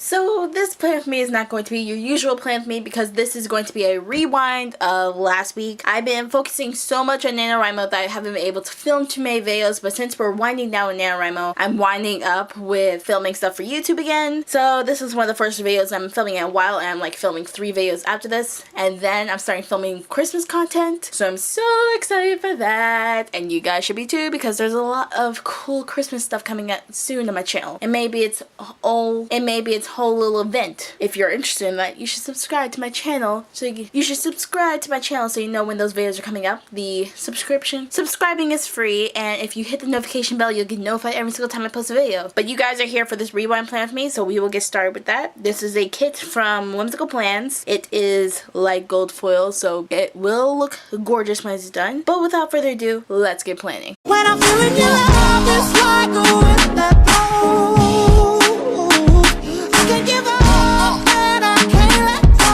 So this plan with me is not going to be your usual plan with me because this is going to be a rewind of last week. I've been focusing so much on NaNoWriMo that I haven't been able to film too many videos, but since we're winding down with NaNoWriMo, I'm winding up with filming stuff for YouTube again. So this is one of the first videos I'm filming in a while, and I'm like filming 3 videos after this, and then I'm starting filming Christmas content. So I'm so excited for that, and you guys should be too, because there's a lot of cool Christmas stuff coming up soon on my channel. And maybe it's whole little event. If you're interested in that, you should subscribe to my channel. So you should subscribe to my channel so you know when those videos are coming up. Subscribing is free, and if you hit the notification bell, you'll get notified every single time I post a video. But you guys are here for this rewind plan with me, so we will get started with that. This is a kit from Whimsical Plans. It is light gold foil, so it will look gorgeous when it's done. But without further ado, let's get planning. When I'm feeling your love, it's like a wind that blows. I can't give up and I can't let go.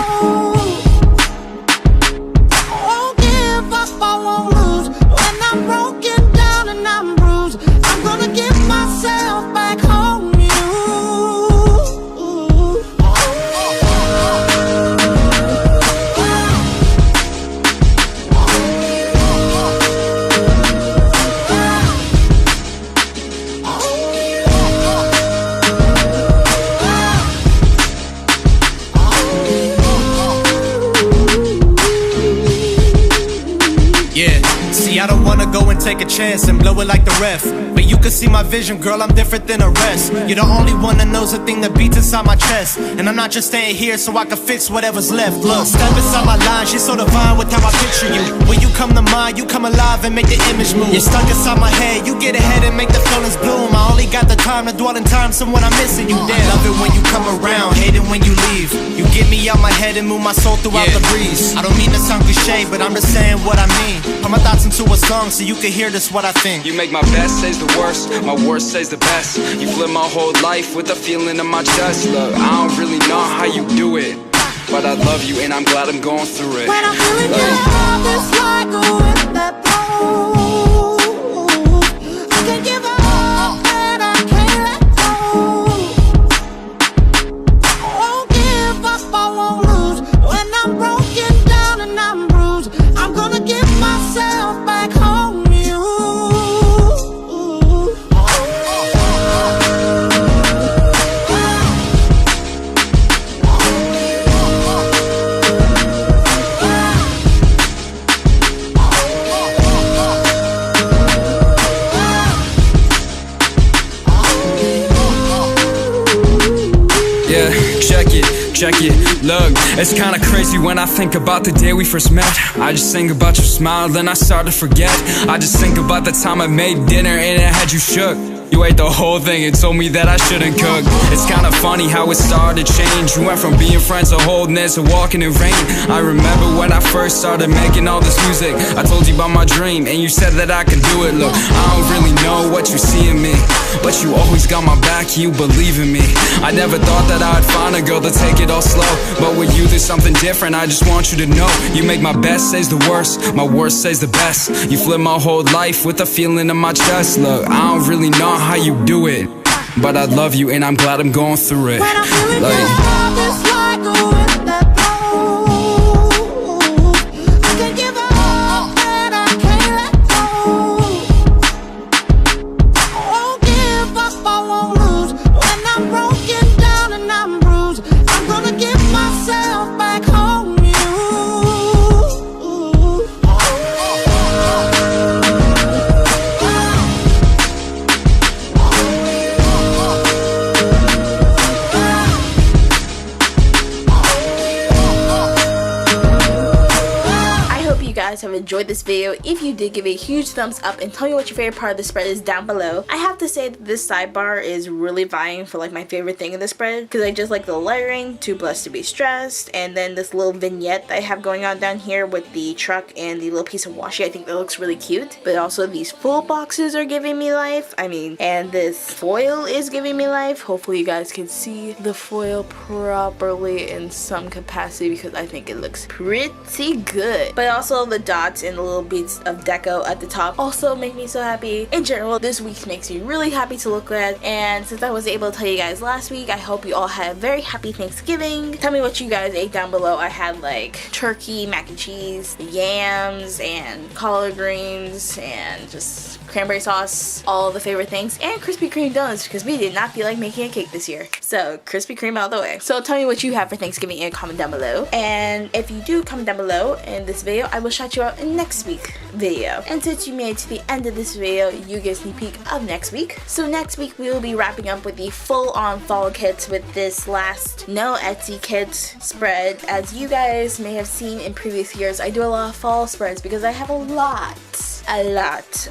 I won't give up, I won't lose. When I'm broken down and I'm bruised, I'm gonna give myself back home to you. I don't wanna go and take a chance and blow it like the ref, but you can see my vision, girl, I'm different than the rest. You're the only one that knows the thing that beats inside my chest, and I'm not just staying here so I can fix whatever's left. Look, step inside my line, she's so divine with how I picture you. When you come to mind, you come alive and make the image move. You're stuck inside my head, you get ahead and make the feelings bloom. I only got the time to dwell in time, so when I'm missing you dead. Love it when you come around, hate it when you leave. You get me out my head and move my soul throughout the breeze. I don't mean to sound cliche, but I'm just saying what I mean. Put my thoughts into a song so you can hear this what I think. You make my best says the worst, my worst says the best. You flip my whole life with a feeling in my chest. Look, I don't really know how you do it, but I love you and I'm glad I'm going through it. When I'm feeling your love, it's like a wind that blows. I can't give up and I can't let go. I won't give up, I won't lose. When I'm broken down and I'm bruised, I'm gonna give myself back home to you. Check it, look, it's kinda crazy when I think about the day we first met. I just think about your smile, then I start to forget. I just think about the time I made dinner and it had you shook. You ate the whole thing and told me that I shouldn't cook. It's kinda funny how it started to change. You went from being friends to holding it to walking in rain. I remember when I first started making all this music. I told you about my dream and you said that I could do it. Look, I don't really know what you see in me, but you always got my back, you believe in me. I never thought that I'd find a girl to take it all slow, but with you there's something different, I just want you to know. You make my best says the worst, my worst says the best. You flip my whole life with a feeling in my chest. Look, I don't really know how you do it, but I love you and I'm glad I'm going through it. When I'm feeling your love, it's like a wind that blows. I can't give up and I can't let go. I won't give up, I won't lose. When I'm broken down and I'm bruised, I'm gonna give myself back home to you. Have enjoyed this video. If you did, give it a huge thumbs up and tell me what your favorite part of the spread is down below. I have to say that this sidebar is really vying for like my favorite thing in the spread, because I just like the lettering, too blessed to be stressed, and then this little vignette that I have going on down here with the truck and the little piece of washi. I think that looks really cute. But also these full boxes are giving me life. I mean, and this foil is giving me life. Hopefully you guys can see the foil properly in some capacity, because I think it looks pretty good. But also the dots and the little beads of deco at the top also make me so happy. In general, this week makes me really happy to look at, and since I was able to tell you guys last week, I hope you all had a very happy Thanksgiving. Tell me what you guys ate down below. I had like turkey, mac and cheese, yams, and collard greens, and just cranberry sauce, all the favorite things, and Krispy Kreme donuts because we did not feel like making a cake this year. So Krispy Kreme all the way. So tell me what you have for Thanksgiving and comment down below. And if you do comment down below in this video, I will shout you out in next week's video. And since you made it to the end of this video, you get a sneak peek of next week. So next week we will be wrapping up with the full-on fall kits with this last no Etsy kit spread. As you guys may have seen in previous years, I do a lot of fall spreads because I have a lot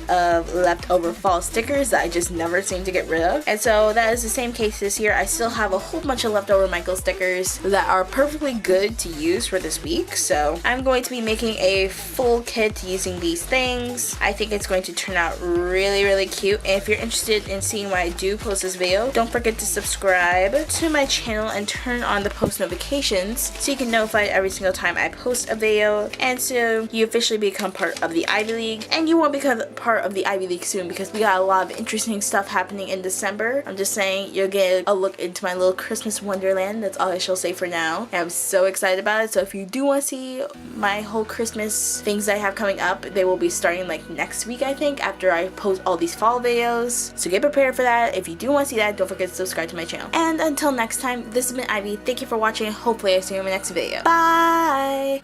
of leftover fall stickers that I just never seem to get rid of. And so that is the same case this year. I still have a whole bunch of leftover Michael stickers that are perfectly good to use for this week. So I'm going to be making a full kit using these things. I think it's going to turn out really cute. And if you're interested in seeing when I do post this video, don't forget to subscribe to my channel and turn on the post notifications so you can notify every single time I post a video. And so you officially become part of the Ivy League. And you won't become part of the Ivy League soon because we got a lot of interesting stuff happening in December. I'm just saying, you'll get a look into my little Christmas wonderland. That's all I shall say for now. And I'm so excited about it. So if you do want to see my whole Christmas things that I have coming up, they will be starting like next week, I think, after I post all these fall videos. So get prepared for that. If you do want to see that, don't forget to subscribe to my channel. And until next time, this has been Ivy. Thank you for watching. Hopefully I see you in my next video. Bye!